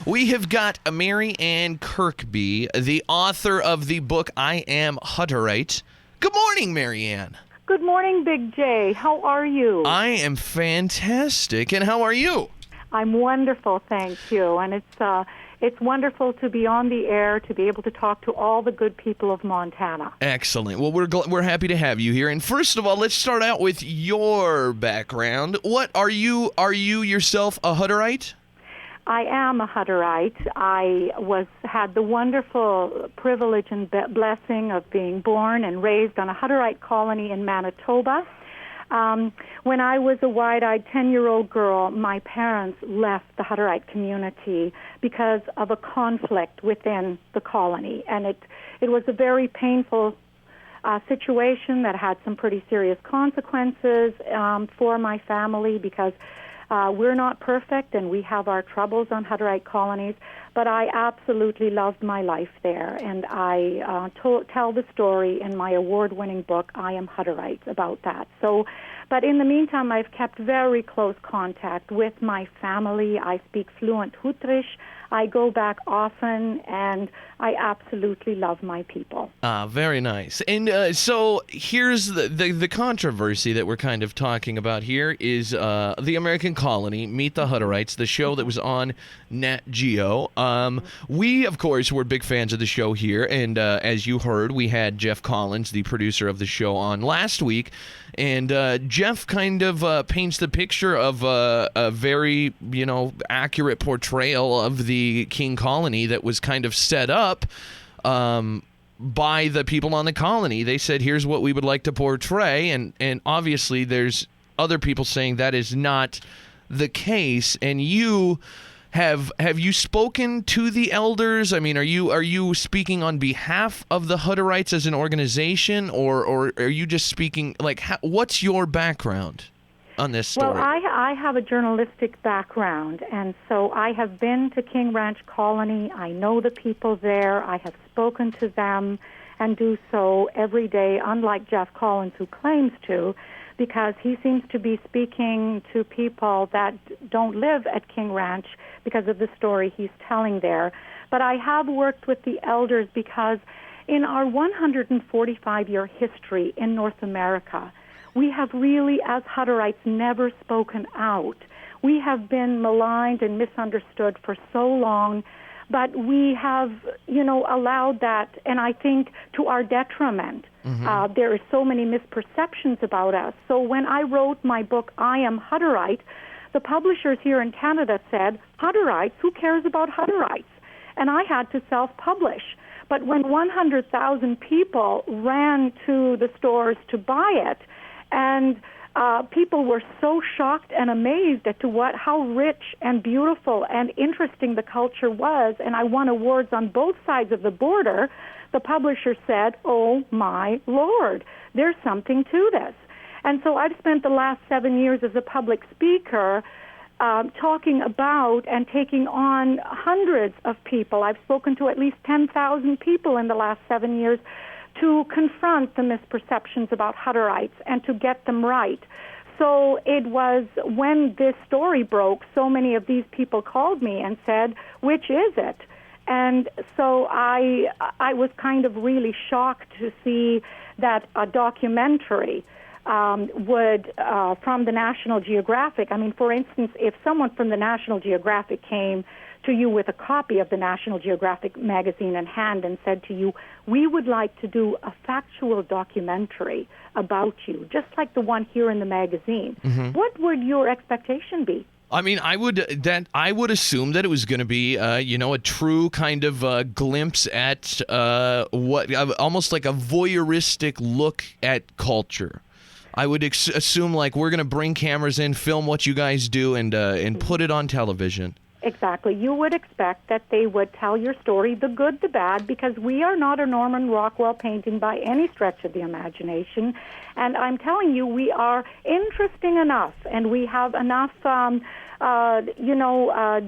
We have got MaryAnn Kirkby, the author of the book I Am Hutterite. Good morning, MaryAnn. Good morning, Big J. How are you? I am fantastic. And how are you? I'm wonderful, thank you. And it's wonderful to be on the air, to be able to talk to all the good people of Montana. Excellent. Well, we're happy to have you here. And first of all, let's start out with your background. What are you yourself a Hutterite? I am a Hutterite. I had the wonderful privilege and blessing of being born and raised on a Hutterite colony in Manitoba. When I was a wide-eyed 10-year-old girl, my parents left the Hutterite community because of a conflict within the colony, and it was a very painful situation that had some pretty serious consequences for my family because we're not perfect and we have our troubles on Hutterite colonies, but I absolutely loved my life there, and I tell the story in my award-winning book, I Am Hutterite, about that. But in the meantime, I've kept very close contact with my family. I speak fluent Hutterisch. I go back often, and I absolutely love my people. Very nice. And so here's the controversy that we're kind of talking about here is the American Colony, Meet the Hutterites, the show that was on Nat Geo. We, of course, were big fans of the show here, and as you heard, we had Jeff Collins, the producer of the show, on last week. And Jeff kind of paints the picture of a very, accurate portrayal of the King Colony that was kind of set up by the people on the colony. They said, here's what we would like to portray. And obviously there's other people saying that is not the case. And you... Have you spoken to the elders? I mean, are you speaking on behalf of the Hutterites as an organization, or are you just speaking, what's your background on this story? Well, I have a journalistic background, and so I have been to King Ranch Colony. I know the people there. I have spoken to them and do so every day, unlike Jeff Collins, who claims to, because he seems to be speaking to people that don't live at King Ranch because of the story he's telling there. But I have worked with the elders because in our 145-year history in North America, we have really, as Hutterites, never spoken out. We have been maligned and misunderstood for so long, but we have, allowed that, and I think to our detriment. Mm-hmm. There are so many misperceptions about us. So when I wrote my book, I Am Hutterite, the publishers here in Canada said, Hutterites, who cares about Hutterites? And I had to self-publish. But when 100,000 people ran to the stores to buy it, and people were so shocked and amazed as to how rich and beautiful and interesting the culture was, and I won awards on both sides of the border, the publisher said, oh my Lord, there's something to this. And so I've spent the last 7 years as a public speaker talking about and taking on hundreds of people. I've spoken to at least 10,000 people in the last 7 years to confront the misperceptions about Hutterites and to get them right. So it was when this story broke, so many of these people called me and said, which is it? And so I was kind of really shocked to see that a documentary would, from the National Geographic, I mean, for instance, if someone from the National Geographic came to you with a copy of the National Geographic magazine in hand and said to you, we would like to do a factual documentary about you, just like the one here in the magazine, mm-hmm. What would your expectation be? I mean, I would assume that it was going to be, a true kind of glimpse at almost like a voyeuristic look at culture. I would assume we're going to bring cameras in, film what you guys do, and put it on television. Exactly. You would expect that they would tell your story, the good, the bad, because we are not a Norman Rockwell painting by any stretch of the imagination. And I'm telling you, we are interesting enough, and we have enough,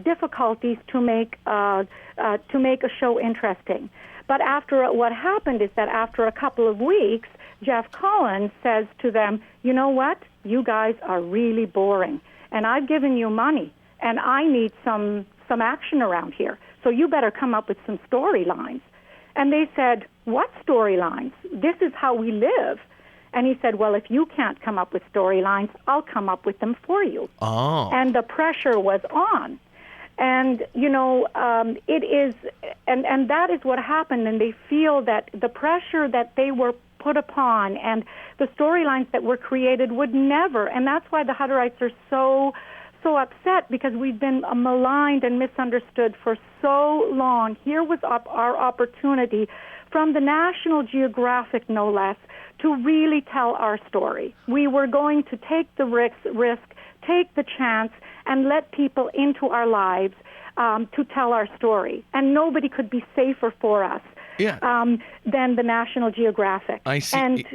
difficulties to make a show interesting. But what happened is that after a couple of weeks, Jeff Collins says to them, you know what? You guys are really boring, and I've given you money. And I need some some action around here. So you better come up with some storylines. And they said, what storylines? This is how we live. And he said, well, if you can't come up with storylines, I'll come up with them for you. Oh. And the pressure was on. And, it is, and that is what happened. And they feel that the pressure that they were put upon and the storylines that were created would never, and that's why the Hutterites are so upset, because we've been maligned and misunderstood for so long. Here was our opportunity from the National Geographic, no less, to really tell our story. We were going to take the risk, take the chance, and let people into our lives to tell our story. And nobody could be safer for us than the National Geographic. I see. And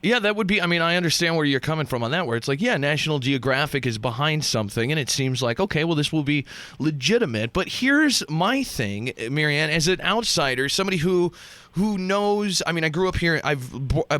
yeah, that would be, I understand where you're coming from on that, where it's like, yeah, National Geographic is behind something, and it seems like, okay, well, this will be legitimate. But here's my thing, MaryAnn, as an outsider, somebody who knows, I grew up here, I'm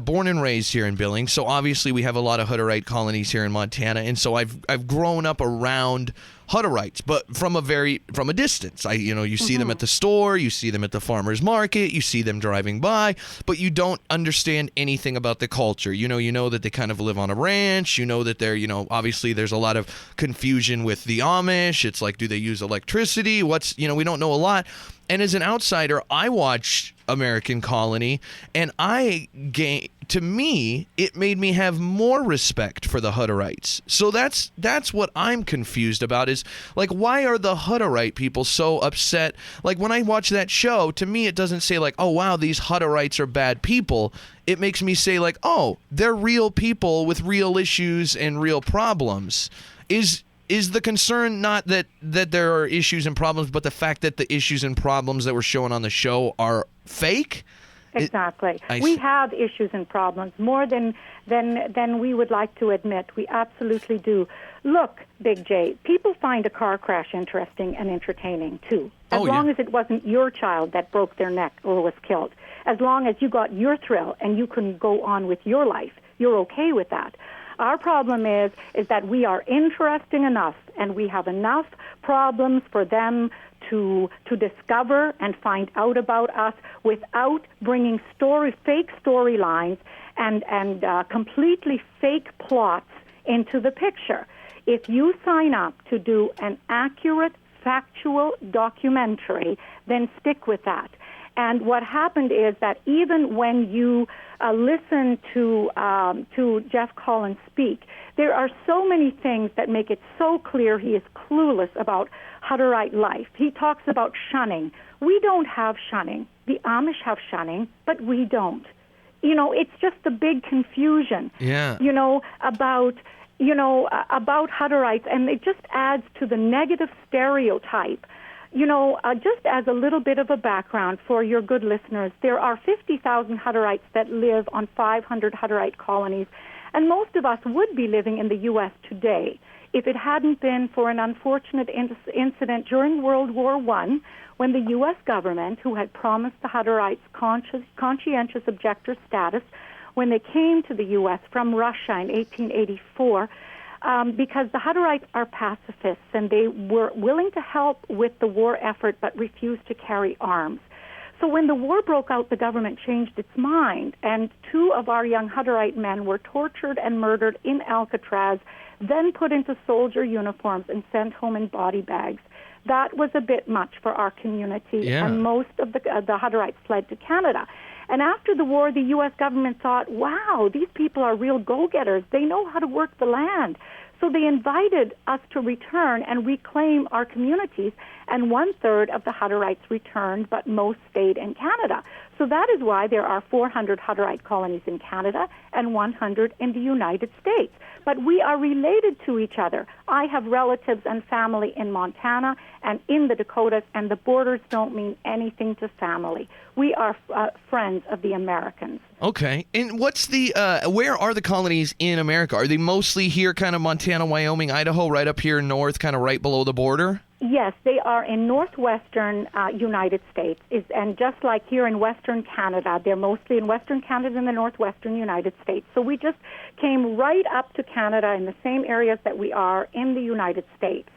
born and raised here in Billings, so obviously we have a lot of Hutterite colonies here in Montana, and so I've grown up around Hutterites, but from a distance. You see them at the store, you see them at the farmer's market, you see them driving by, but you don't understand anything about the culture. You know that they kind of live on a ranch. You know that they're, obviously there's a lot of confusion with the Amish. It's like, do they use electricity? We don't know a lot. And as an outsider, I watched American Colony, and to me, it made me have more respect for the Hutterites. So that's what I'm confused about, is like, why are the Hutterite people so upset? Like, when I watch that show, to me, it doesn't say like, oh, wow, these Hutterites are bad people. It makes me say like, oh, they're real people with real issues and real problems. Is the concern not that there are issues and problems, but the fact that the issues and problems that were shown on the show are fake? Exactly. We have issues and problems more than we would like to admit. We absolutely do. Look, Big J, people find a car crash interesting and entertaining, too. As long as it wasn't your child that broke their neck or was killed. As long as you got your thrill and you can go on with your life, you're okay with that. Our problem is that we are interesting enough, and we have enough problems for them to discover and find out about us without bringing fake storylines and completely fake plots into the picture. If you sign up to do an accurate, factual documentary, then stick with that. And what happened is that even when you listen to Jeff Collins speak, there are so many things that make it so clear he is clueless about Hutterite life. He talks about shunning. We don't have shunning. The Amish have shunning, but we don't. It's just a big confusion. Yeah. About Hutterites, and it just adds to the negative stereotype. Just as a little bit of a background for your good listeners, there are 50,000 Hutterites that live on 500 Hutterite colonies, and most of us would be living in the U.S. today if it hadn't been for an unfortunate incident during World War I, when the U.S. government, who had promised the Hutterites conscientious objector status when they came to the U.S. from Russia in 1884, because the Hutterites are pacifists and they were willing to help with the war effort but refused to carry arms. So when the war broke out, the government changed its mind, and 2 of our young Hutterite men were tortured and murdered in Alcatraz, then put into soldier uniforms and sent home in body bags. That was a bit much for our community, and most of the Hutterites fled to Canada. And after the war, the U.S. government thought, wow, these people are real go-getters. They know how to work the land. So they invited us to return and reclaim our communities, and 1/3 of the Hutterites returned, but most stayed in Canada. So that is why there are 400 Hutterite colonies in Canada and 100 in the United States. But we are related to each other. I have relatives and family in Montana and in the Dakotas, and the borders don't mean anything to family. We are friends of the Americans. Okay. And what's where are the colonies in America? Are they mostly here, kind of Montana, Wyoming, Idaho, right up here north, kind of right below the border? Yes, they are in northwestern United States, and just like here in western Canada, they're mostly in western Canada and the northwestern United States. So we just came right up to Canada in the same areas that we are in the United States.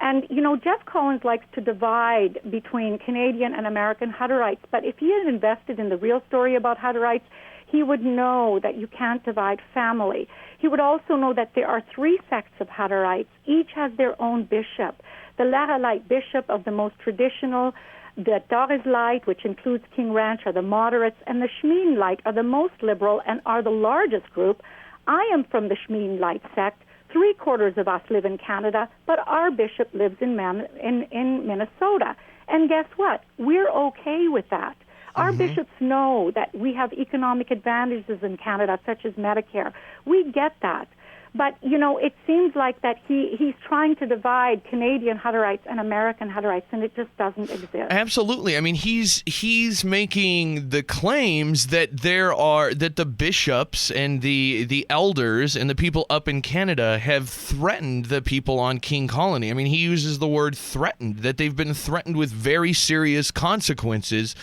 And, Jeff Collins likes to divide between Canadian and American Hutterites, but if he had invested in the real story about Hutterites, he would know that you can't divide family. He would also know that there are 3 sects of Hutterites. Each has their own bishop. The Lahalite bishop of the most traditional, the Dorizlite, which includes King Ranch, are the moderates, and the Shmeenlite are the most liberal and are the largest group. I am from the Shmeenlite sect. 3/4 of us live in Canada, but our bishop lives in Minnesota. And guess what? We're okay with that. Our bishops know that we have economic advantages in Canada, such as Medicare. We get that. But, it seems like that he's trying to divide Canadian Hutterites and American Hutterites, and it just doesn't exist. Absolutely. I mean, he's making the claims that that the bishops and the elders and the people up in Canada have threatened the people on King Colony. I mean, he uses the word threatened, that they've been threatened with very serious consequences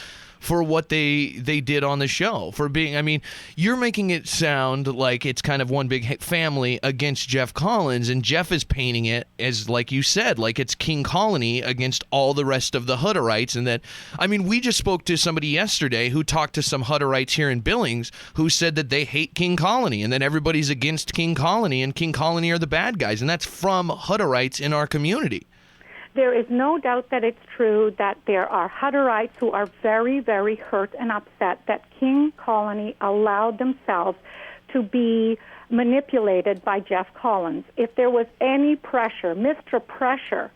for what they did on the show, for being, I mean, you're making it sound like it's kind of one big family against Jeff Collins, and Jeff is painting it as, like you said, like it's King Colony against all the rest of the Hutterites. And that, I mean, we just spoke to somebody yesterday who talked to some Hutterites here in Billings who said that they hate King Colony and that everybody's against King Colony and King Colony are the bad guys, and that's from Hutterites in our community. There is no doubt that it's true that there are Hutterites who are very, very hurt and upset that King Colony allowed themselves to be manipulated by Jeff Collins. If there was any pressure, Mr. Pressure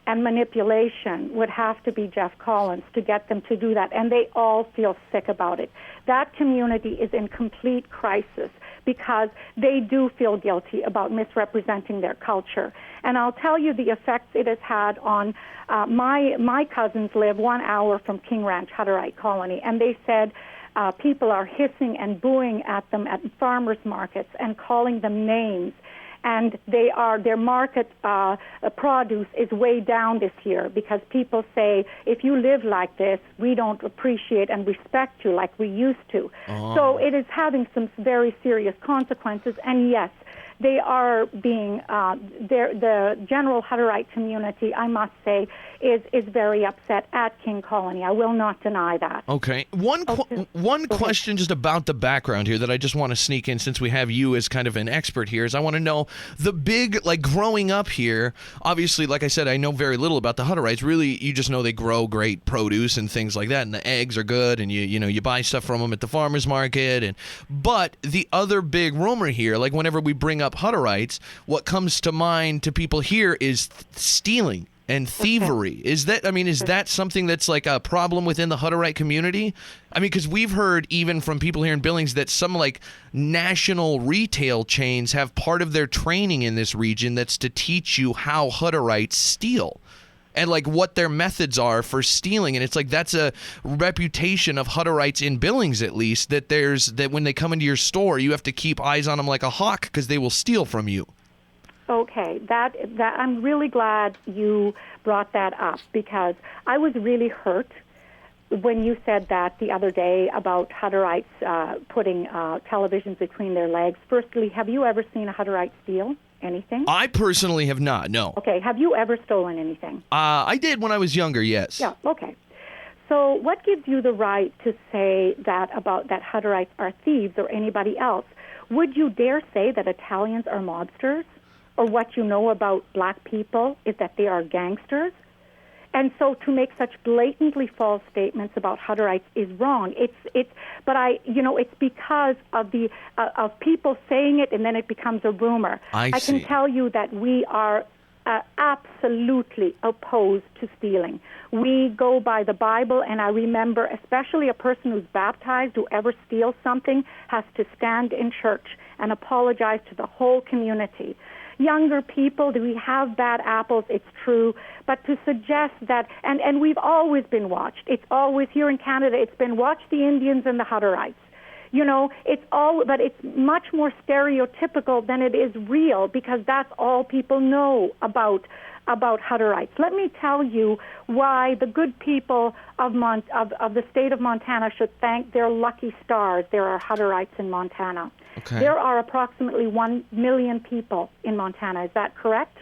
and manipulation would have to be Jeff Collins to get them to do that, and they all feel sick about it. That community is in complete crisis because they do feel guilty about misrepresenting their culture. And I'll tell you the effects it has had on my cousins live 1 hour from King Ranch Hutterite Colony, and they said people are hissing and booing at them at farmers markets and calling them names. And their market produce is way down this year because people say, if you live like this, we don't appreciate and respect you like we used to. Oh. So it is having some very serious consequences. And yes, they are being, the general Hutterite community, I must say, is very upset at King Colony. I will not deny that. Okay. One question just about the background here that I just want to sneak in since we have you as kind of an expert here is I want to know the big, like growing up here, obviously, like I said, I know very little about the Hutterites. Really, you just know they grow great produce and things like that, and the eggs are good, and you buy stuff from them at the farmer's market. But the other big rumor here, like whenever we bring up Hutterites, what comes to mind to people here is stealing and thievery. Okay. Is that something that's like a problem within the Hutterite community? I mean, because we've heard even from people here in Billings that some like national retail chains have part of their training in this region that's to teach you how Hutterites steal and like what their methods are for stealing. And it's like that's a reputation of Hutterites in Billings, at least, that when they come into your store, you have to keep eyes on them like a hawk because they will steal from you. Okay, that I'm really glad you brought that up because I was really hurt when you said that the other day about Hutterites putting televisions between their legs. Firstly, have you ever seen a Hutterite steal anything? I personally have not, no. Okay, have you ever stolen anything? I did when I was younger, yes. Yeah, okay. So what gives you the right to say that about that Hutterites are thieves or anybody else? Would you dare say that Italians are mobsters? Or what you know about black people is that they are gangsters? And so to make such blatantly false statements about Hutterites is wrong. It's because of people saying it and then it becomes a rumor. I can tell you that we are absolutely opposed to stealing. We go by the Bible, and I remember especially a person who's baptized, whoever steals something has to stand in church and apologize to the whole community. Younger people, do we have bad apples? It's true. But to suggest that, and we've always been watched. It's always, here in Canada, it's been watch the Indians and the Hutterites. But it's much more stereotypical than it is real because that's all people know about Hutterites. Let me tell you why the good people of the state of Montana should thank their lucky stars. There are Hutterites in Montana. Okay. There are approximately 1 million people in Montana. Is that correct?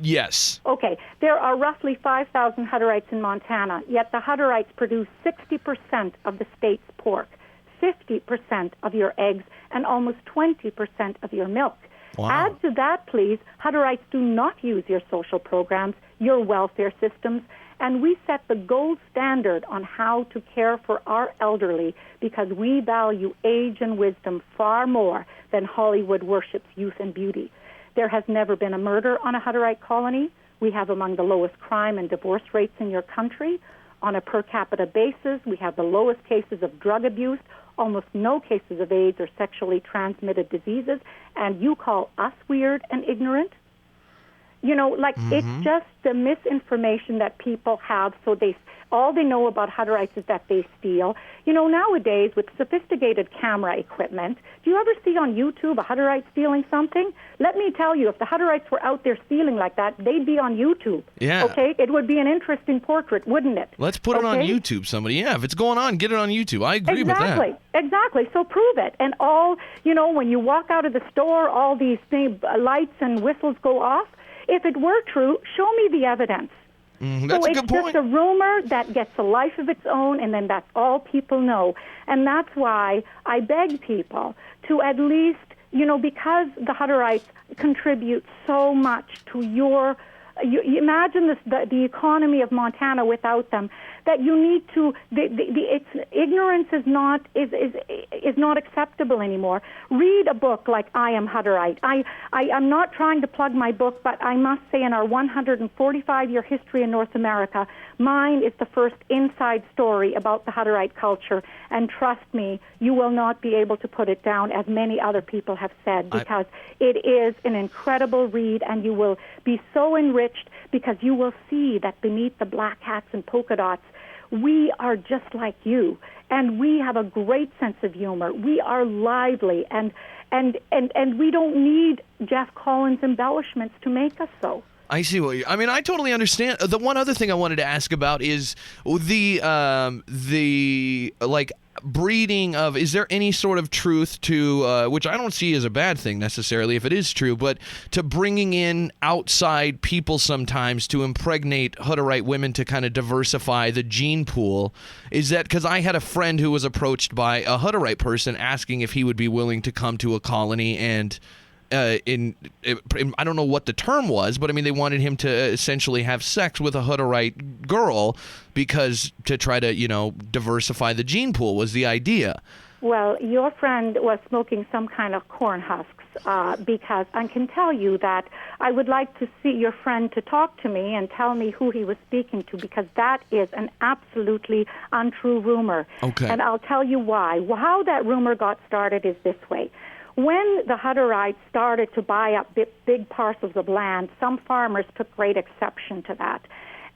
Yes. Okay, there are roughly 5,000 Hutterites in Montana, yet the Hutterites produce 60% of the state's pork, 50% of your eggs, and almost 20% of your milk. Wow. Add to that, please, Hutterites do not use your social programs, your welfare systems, and we set the gold standard on how to care for our elderly because we value age and wisdom far more than Hollywood worships youth and beauty. There has never been a murder on a Hutterite colony. We have among the lowest crime and divorce rates in your country. On a per capita basis, we have the lowest cases of drug abuse, almost no cases of AIDS or sexually transmitted diseases, and you call us weird and ignorant? You know, like, it's just the misinformation that people have, so all they know about Hutterites is that they steal. You know, nowadays, with sophisticated camera equipment, do you ever see on YouTube a Hutterite stealing something? Let me tell you, if the Hutterites were out there stealing like that, they'd be on YouTube. Yeah. Okay? It would be an interesting portrait, wouldn't it? Let's put it on YouTube, somebody. Yeah, if it's going on, get it on YouTube. I agree with that. Exactly. So prove it. And when you walk out of the store, all these lights and whistles go off. If it were true, show me the evidence. That's a good point. It's just a rumor that gets a life of its own, and then that's all people know. And that's why I beg people to at least, because the Hutterites contribute so much to you imagine the economy of Montana without them. That you need to. Ignorance is not acceptable anymore. Read a book like I Am Hutterite. I'm not trying to plug my book, but I must say, in our 145-year history in North America, mine is the first inside story about the Hutterite culture. And trust me, you will not be able to put it down, as many other people have said, because it is an incredible read, and you will be so enriched because you will see that beneath the black hats and polka dots, we are just like you, and we have a great sense of humor. We are lively, and we don't need Jeff Collins' embellishments to make us so. I see what I totally understand. The one other thing I wanted to ask about is the breeding of, is there any sort of truth to, which I don't see as a bad thing necessarily if it is true, but to bringing in outside people sometimes to impregnate Hutterite women to kind of diversify the gene pool? Is that, because I had a friend who was approached by a Hutterite person asking if he would be willing to come to a colony and I don't know what the term was, but they wanted him to essentially have sex with a Hutterite girl because to try to, diversify the gene pool was the idea. Well, your friend was smoking some kind of corn husks because I can tell you that I would like to see your friend to talk to me and tell me who he was speaking to, because that is an absolutely untrue rumor. Okay. And I'll tell you why. How that rumor got started is this way. When the Hutterites started to buy up big parcels of land, some farmers took great exception to that.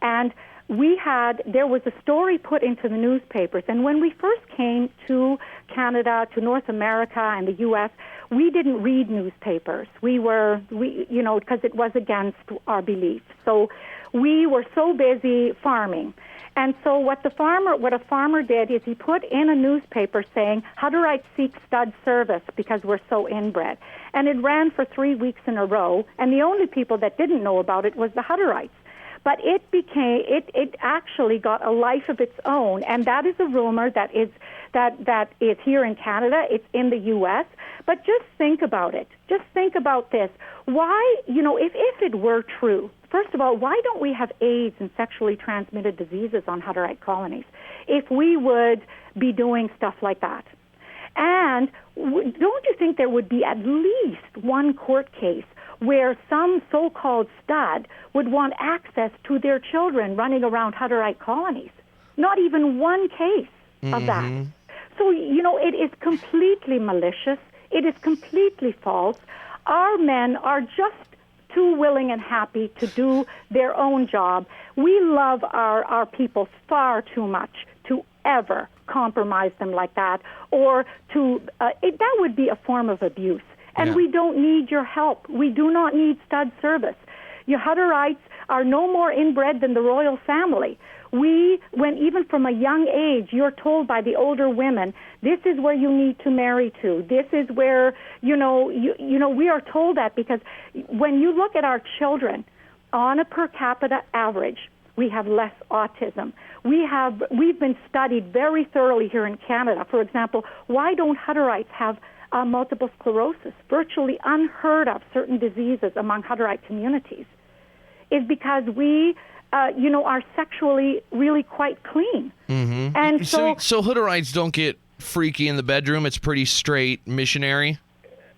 And there was a story put into the newspapers, and when we first came to Canada, to North America and the U.S., we didn't read newspapers. Because it was against our beliefs. So we were so busy farming. And so what a farmer did is he put in a newspaper saying, Hutterites seek stud service because we're so inbred. And it ran for 3 weeks in a row, and the only people that didn't know about it was the Hutterites. But it actually got a life of its own, and that is a rumor that is here in Canada, it's in the U.S., but just think about it. Just think about this. Why, if it were true, first of all, why don't we have AIDS and sexually transmitted diseases on Hutterite colonies if we would be doing stuff like that? And don't you think there would be at least one court case where some so-called stud would want access to their children running around Hutterite colonies? Not even one case of that. So, it is completely malicious. It is completely false. Our men are just too willing and happy to do their own job. We love our people far too much to ever compromise them like that, or that would be a form of abuse. And we don't need your help. We do not need stud service. Your Hutterites are no more inbred than the royal family. Even from a young age, you're told by the older women, this is where you need to marry to. This is where, we are told that because when you look at our children, on a per capita average, we have less autism. We've been studied very thoroughly here in Canada. For example, why don't Hutterites have multiple sclerosis? Virtually unheard of certain diseases among Hutterite communities is because we, are sexually really quite clean. Mm-hmm. And so Hutterites don't get freaky in the bedroom. It's pretty straight missionary.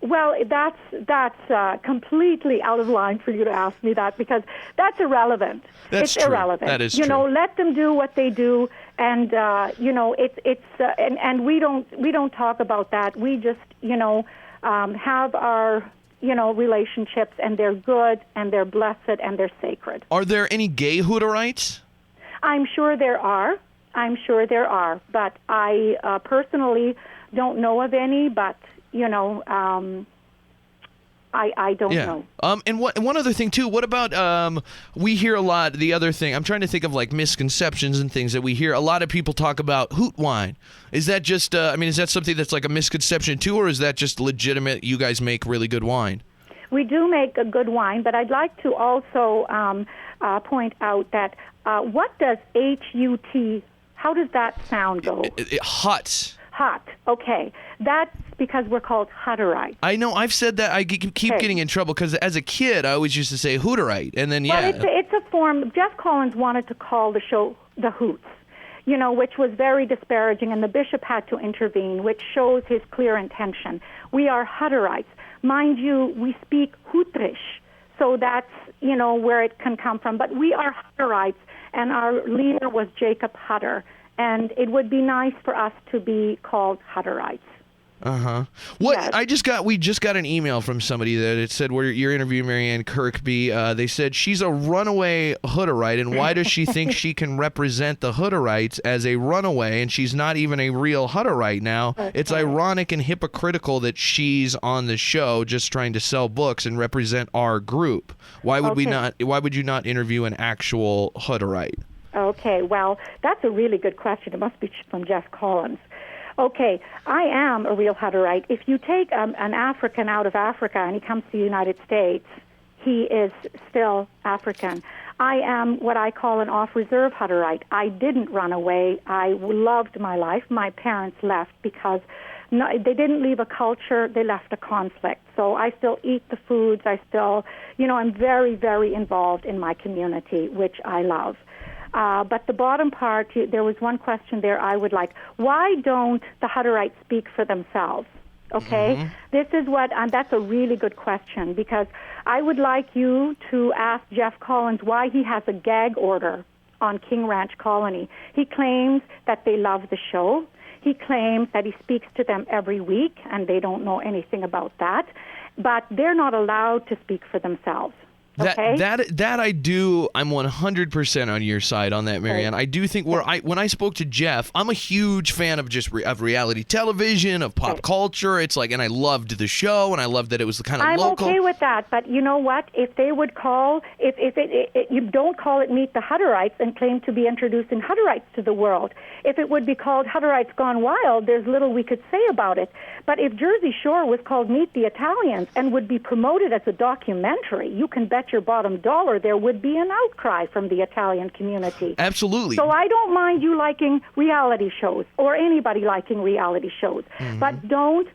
Well, that's completely out of line for you to ask me that, because that's irrelevant. It's true. Irrelevant. That is true. Let them do what they do, and and we don't talk about that. We just have our relationships, and they're good, and they're blessed, and they're sacred. Are there any gay Hutterites? I'm sure there are, but I personally don't know of any, but I don't know. And one other thing too. What about we hear a lot. The other thing I'm trying to think of, like misconceptions and things that we hear. A lot of people talk about hoot wine. Is that just? Is that something that's like a misconception too, or is that just legitimate? You guys make really good wine. We do make a good wine, but I'd like to also point out that what does HUT? How does that sound go? Hot. Hot. Okay. That's because we're called Hutterites. I know. I've said that. I keep getting in trouble because as a kid, I always used to say Hutterite, and then Well, it's a form. Jeff Collins wanted to call the show the Hoots, which was very disparaging, and the bishop had to intervene, which shows his clear intention. We are Hutterites. Mind you, we speak Hutterish, so that's, where it can come from. But we are Hutterites, and our leader was Jacob Hutter. And it would be nice for us to be called Hutterites. Uh-huh. What? Yes. We just got an email from somebody that it said you're interviewing MaryAnn Kirkby. They said she's a runaway Hutterite, and why does she think she can represent the Hutterites as a runaway, and she's not even a real Hutterite now? Okay. It's ironic and hypocritical that she's on the show just trying to sell books and represent our group. Why would Why would you not interview an actual Hutterite? Okay, well, that's a really good question. It must be from Jeff Collins. Okay, I am a real Hutterite. If you take an African out of Africa and he comes to the United States, he is still African. I am what I call an off-reserve Hutterite. I didn't run away. I loved my life. My parents left because they didn't leave a culture, they left a conflict. So I still eat the foods. I still, I'm very, very involved in my community, which I love. But the bottom part, there was one question there I would like. Why don't the Hutterites speak for themselves? Okay? Mm-hmm. This is that's a really good question, because I would like you to ask Jeff Collins why he has a gag order on King Ranch Colony. He claims that they love the show. He claims that he speaks to them every week, and they don't know anything about that. But they're not allowed to speak for themselves. Okay. That I do. I'm 100% on your side on that, MaryAnn. I do think when I spoke to Jeff, I'm a huge fan of of reality television, of pop culture. It's like, and I loved the show, and I loved that it was the kind of local. I'm okay with that, but you know what? If they would call, you don't call it Meet the Hutterites and claim to be introducing Hutterites to the world. If it would be called Hutterites Gone Wild, there's little we could say about it. But if Jersey Shore was called Meet the Italians and would be promoted as a documentary, you can bet your bottom dollar there would be an outcry from the Italian community. Absolutely. So I don't mind you liking reality shows or anybody liking reality shows, but don't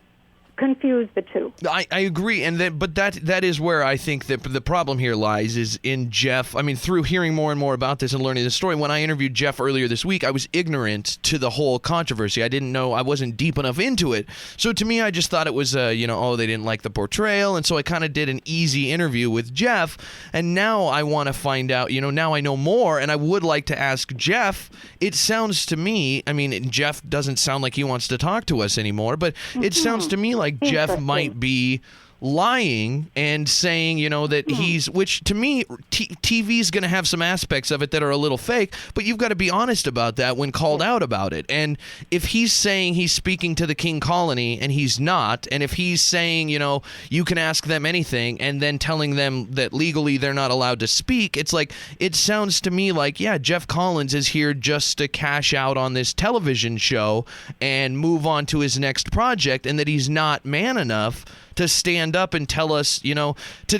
confuse the two. I agree, but that is where I think that the problem here lies is in Jeff. I mean, through hearing more and more about this and learning the story, when I interviewed Jeff earlier this week, I was ignorant to the whole controversy. I didn't know, I wasn't deep enough into it. So to me, I just thought it was, they didn't like the portrayal, and so I kind of did an easy interview with Jeff, and now I want to find out, now I know more, and I would like to ask Jeff. It sounds to me, Jeff doesn't sound like he wants to talk to us anymore, but it sounds to me like Jeff might be lying and saying, that he's, which to me, TV's going to have some aspects of it that are a little fake, but you've got to be honest about that when called out about it. And if he's saying he's speaking to the King Colony and he's not, and if he's saying, you can ask them anything and then telling them that legally they're not allowed to speak, it's like, it sounds to me like, yeah, Jeff Collins is here just to cash out on this television show and move on to his next project, and that he's not man enough to stand stand up and tell us, to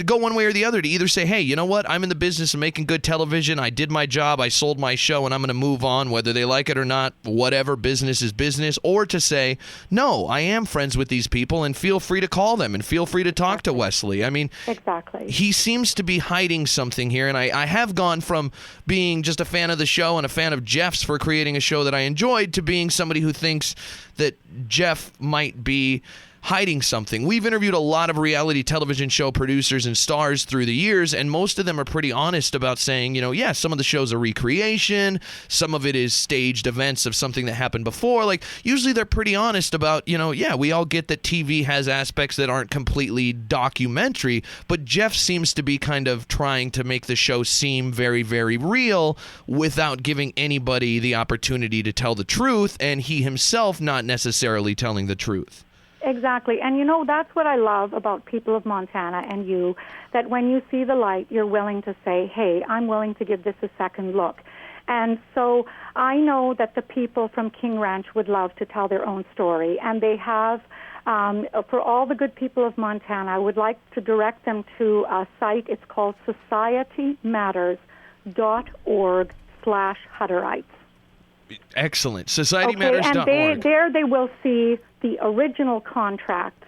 go one way or the other, to either say, hey, you know what, I'm in the business of making good television, I did my job, I sold my show, and I'm going to move on, whether they like it or not, whatever, business is business, or to say, no, I am friends with these people, and feel free to call them, and feel free to talk to Wesley. I mean, exactly. He seems to be hiding something here, and I have gone from being just a fan of the show and a fan of Jeff's for creating a show that I enjoyed to being somebody who thinks that Jeff might be hiding something. We've interviewed a lot of reality television show producers and stars through the years, and most of them are pretty honest about saying, yeah, some of the show's a recreation, some of it is staged events of something that happened before. Like, usually they're pretty honest about, yeah, we all get that TV has aspects that aren't completely documentary, but Jeff seems to be kind of trying to make the show seem very, very real without giving anybody the opportunity to tell the truth, and he himself not necessarily telling the truth. Exactly. And, that's what I love about people of Montana and you, that when you see the light, you're willing to say, hey, I'm willing to give this a second look. And so I know that the people from King Ranch would love to tell their own story, and they have, for all the good people of Montana, I would like to direct them to a site. It's called societymatters.org/Hutterites. Excellent. SocietyMatters.org. And there they will see the original contract,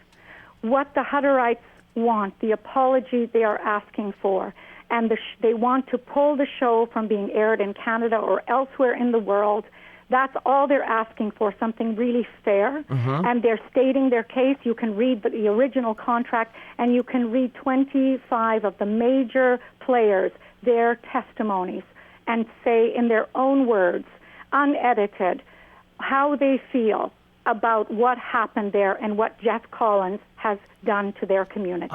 what the Hutterites want, the apology they are asking for, and they want to pull the show from being aired in Canada or elsewhere in the world. That's all they're asking for, something really fair, and they're stating their case. You can read the original contract, and you can read 25 of the major players, their testimonies, and say in their own words, unedited, how they feel about what happened there and what Jeff Collins has done to their community.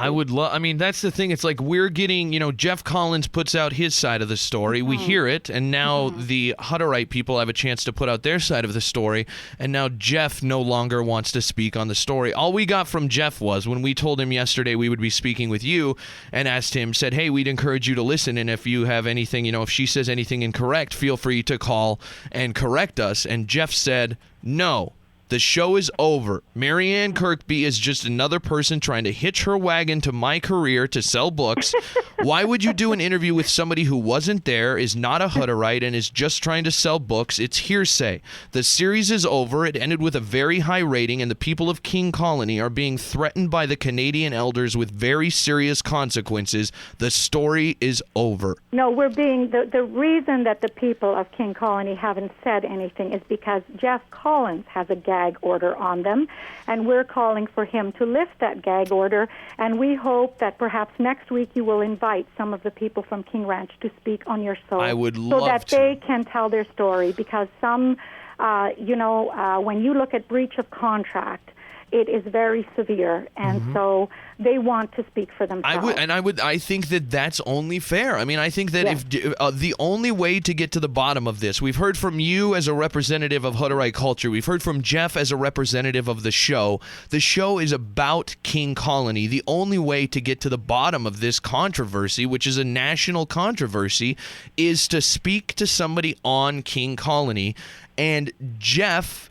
That's the thing. It's like we're getting, Jeff Collins puts out his side of the story. We hear it, and now the Hutterite people have a chance to put out their side of the story, and now Jeff no longer wants to speak on the story. All we got from Jeff was when we told him yesterday we would be speaking with you and said, hey, we'd encourage you to listen, and if you have anything, if she says anything incorrect, feel free to call and correct us. And Jeff said, no. The show is over. MaryAnn Kirkby is just another person trying to hitch her wagon to my career to sell books. Why would you do an interview with somebody who wasn't there, is not a Hutterite, and is just trying to sell books? It's hearsay. The series is over. It ended with a very high rating, and the people of King Colony are being threatened by the Canadian elders with very serious consequences. The story is over. No, the reason that the people of King Colony haven't said anything is because Jeff Collins has a gag order on them, and we're calling for him to lift that gag order, and we hope that perhaps next week you will invite some of the people from King Ranch to speak on your show. I would love so that they can tell their story, because some, when you look at breach of contract, it is very severe, and so they want to speak for themselves. I think that that's only fair. I mean, I think that if the only way to get to the bottom of this, we've heard from you as a representative of Hutterite culture, we've heard from Jeff as a representative of the show. The show is about King Colony. The only way to get to the bottom of this controversy, which is a national controversy, is to speak to somebody on King Colony. And Jeff,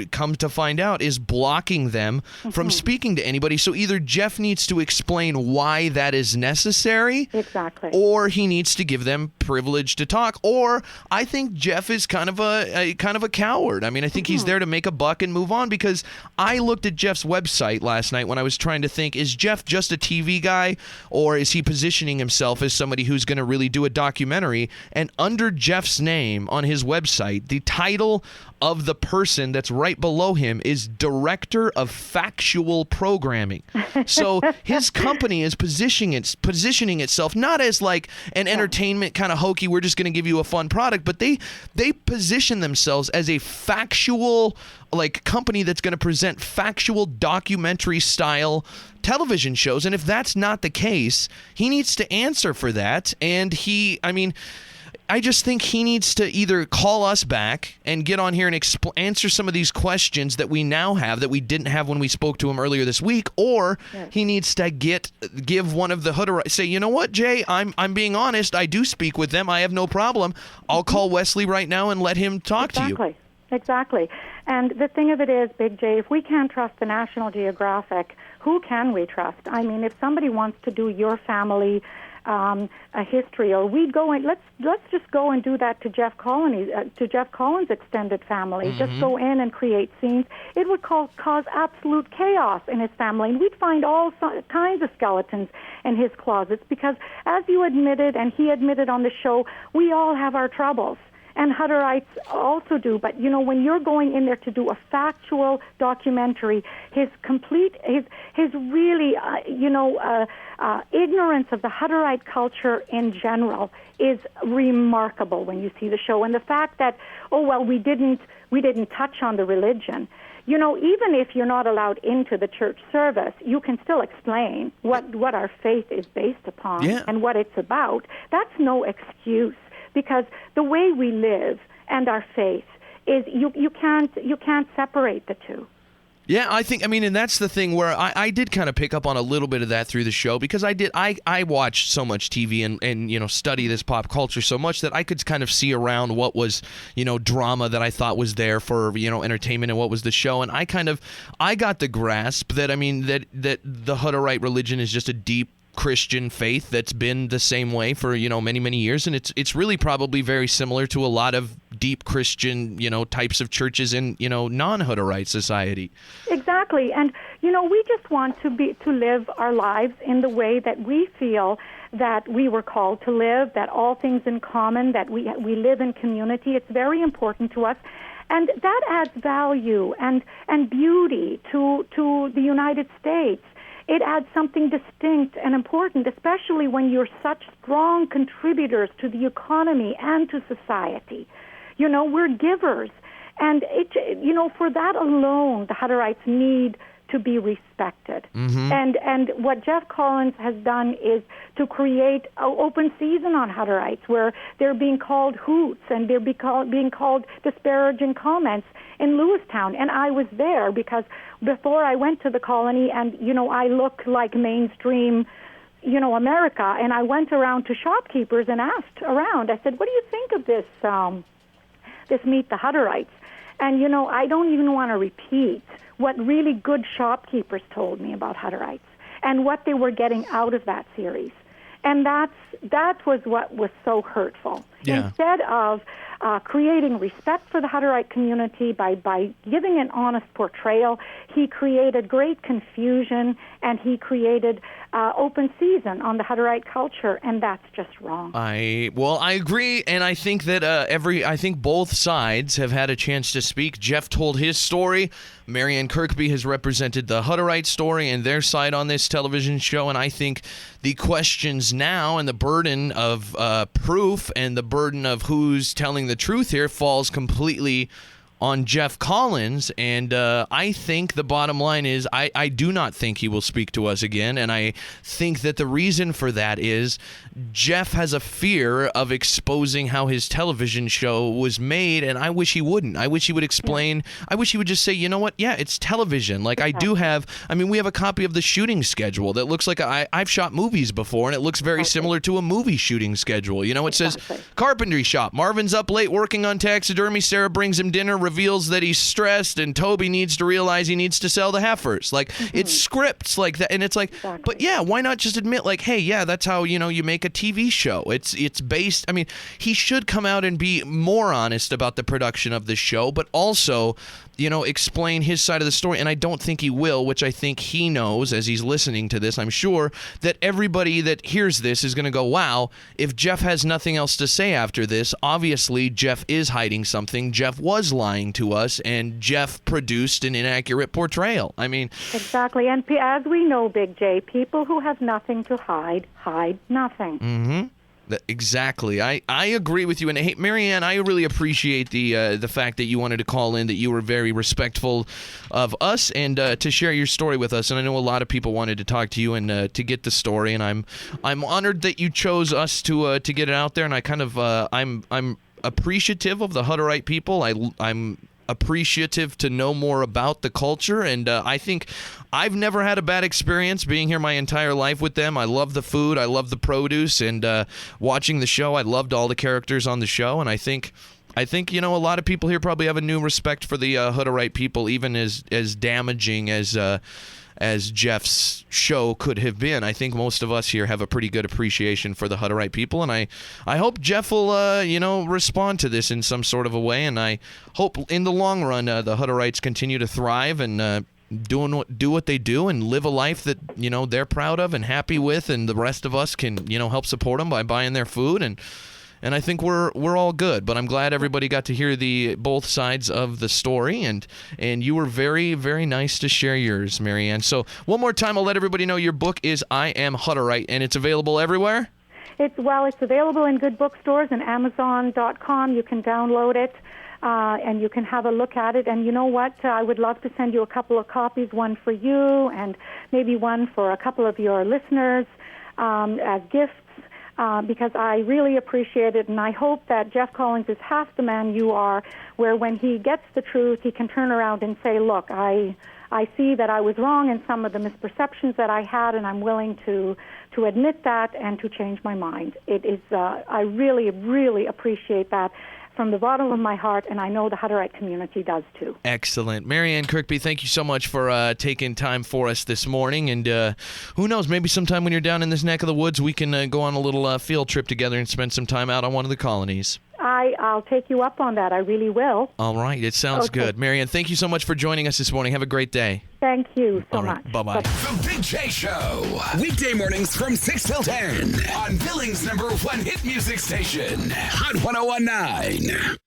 come to find out, is blocking them from speaking to anybody. So either Jeff needs to explain why that is necessary, exactly, or he needs to give them privilege to talk. Or I think Jeff is kind of a coward. I mean, I think he's there to make a buck and move on, because I looked at Jeff's website last night when I was trying to think, is Jeff just a TV guy, or is he positioning himself as somebody who's going to really do a documentary? And under Jeff's name on his website, the title of the person that's right below him is Director of Factual Programming. So his company is positioning itself not as like an entertainment kind of hokey, we're just going to give you a fun product, but they position themselves as a factual company that's going to present factual documentary style television shows. And if that's not the case, he needs to answer for that. And I just think he needs to either call us back and get on here and answer some of these questions that we now have that we didn't have when we spoke to him earlier this week, or he needs to give one of the Hutterites, say, you know what, Jay, I'm being honest. I do speak with them. I have no problem. I'll call Wesley right now and let him talk to you. Exactly. And the thing of it is, Big J, if we can't trust the National Geographic, who can we trust? I mean, if somebody wants to do your family a history, or we'd go and let's just go and do that to Jeff Collins' extended family. Just go in and create scenes. It would cause absolute chaos in his family, and we'd find all kinds of skeletons in his closets because, as you admitted and he admitted on the show, we all have our troubles. And Hutterites also do. But, you know, when you're going in there to do a factual documentary, his really, ignorance of the Hutterite culture in general is remarkable when you see the show. And the fact that, we didn't touch on the religion. You know, even if you're not allowed into the church service, you can still explain what our faith is based upon and what it's about. That's no excuse. Because the way we live and our faith is you can't separate the two. Yeah, and that's the thing where I did kind of pick up on a little bit of that through the show because I watched so much TV and study this pop culture so much that I could kind of see around what was, drama that I thought was there for, entertainment and what was the show. And I got the grasp that, that the Hutterite religion is just a deep Christian faith that's been the same way for many, many years, and it's really probably very similar to a lot of deep Christian types of churches in non-Hutterite society. Exactly. And we just want to live our lives in the way that we feel that we were called to live, that all things in common, that we live in community. It's very important to us. And that adds value and beauty to the United States. It adds something distinct and important, especially when you're such strong contributors to the economy and to society. We're givers. And, for that alone, the Hutterites need to be respected. And what Jeff Collins has done is to create an open season on Hutterites where they're being called hoots and they're being called disparaging comments in Lewistown. And I was there because before I went to the colony and, I look like mainstream, America, and I went around to shopkeepers and asked around. I said, what do you think of this Meet the Hutterites? And, I don't even want to repeat what really good shopkeepers told me about Hutterites and what they were getting out of that series. And that was what was so hurtful. Yeah. Instead of creating respect for the Hutterite community by giving an honest portrayal, he created great confusion, and he created open season on the Hutterite culture, and that's just wrong. I agree, and I think that I think both sides have had a chance to speak. Jeff told his story. MaryAnn Kirkby has represented the Hutterite story and their side on this television show, and I think the questions now and the burden of proof and the burden of who's telling the truth here falls completely on Jeff Collins, and I think the bottom line is I do not think he will speak to us again, and I think that the reason for that is Jeff has a fear of exposing how his television show was made, and I wish he wouldn't. I wish he would explain. I wish he would just say, you know what, yeah, it's television. Like I do have, we have a copy of the shooting schedule that looks like I've shot movies before, and it looks very similar to a movie shooting schedule. It says carpentry shop. Marvin's up late working on taxidermy. Sarah brings him dinner, reveals that he's stressed, and Toby needs to realize he needs to sell the heifers. Like it's scripts like that, and it's like, but yeah, why not just admit like, hey, yeah, that's how you make a TV show. It's based. He should come out and be more honest about the production of the show, but also explain his side of the story. And I don't think he will, which I think he knows as he's listening to this. I'm sure that everybody that hears this is going to go, wow, if Jeff has nothing else to say after this, obviously Jeff is hiding something. Jeff was lying to us, and Jeff produced an inaccurate portrayal. Exactly. And as we know, Big J, people who have nothing to hide nothing. Mm-hmm. Exactly. I agree with you. And hey, MaryAnn, I really appreciate the fact that you wanted to call in, that you were very respectful of us, and to share your story with us. And I know a lot of people wanted to talk to you and to get the story, and I'm honored that you chose us to get it out there. And I kind of I'm appreciative of the Hutterite people. I'm appreciative to know more about the culture, and I think I've never had a bad experience being here my entire life with them. I love the food, I love the produce, and watching the show, I loved all the characters on the show, and I think I think, a lot of people here probably have a new respect for the Hutterite people, even as damaging as Jeff's show could have been. I think most of us here have a pretty good appreciation for the Hutterite people, and I hope Jeff will, respond to this in some sort of a way, and I hope in the long run the Hutterites continue to thrive and do what they do and live a life that, they're proud of and happy with, and the rest of us can, help support them by buying their food, and I think we're all good. But I'm glad everybody got to hear both sides of the story, and you were very, very nice to share yours, MaryAnn. So one more time, I'll let everybody know your book is I Am Hutterite, and it's available everywhere? It's available in good bookstores and Amazon.com. You can download it, and you can have a look at it. And you know what? I would love to send you a couple of copies, one for you and maybe one for a couple of your listeners as gifts. Because I really appreciate it, and I hope that Jeff Collins is half the man you are, where when he gets the truth, he can turn around and say, look, I see that I was wrong in some of the misperceptions that I had, and I'm willing to admit that and to change my mind. It is, I really, really appreciate that from the bottom of my heart, and I know the Hutterite community does too. Excellent. MaryAnn Kirkby, thank you so much for taking time for us this morning, and who knows, maybe sometime when you're down in this neck of the woods, we can go on a little field trip together and spend some time out on one of the colonies. I'll take you up on that. I really will. All right. It sounds good. MaryAnn, thank you so much for joining us this morning. Have a great day. Thank you so much. Bye-bye. The Big J Show. Weekday mornings from 6 till 10 on Billings' #1 hit music station, Hot 101.9.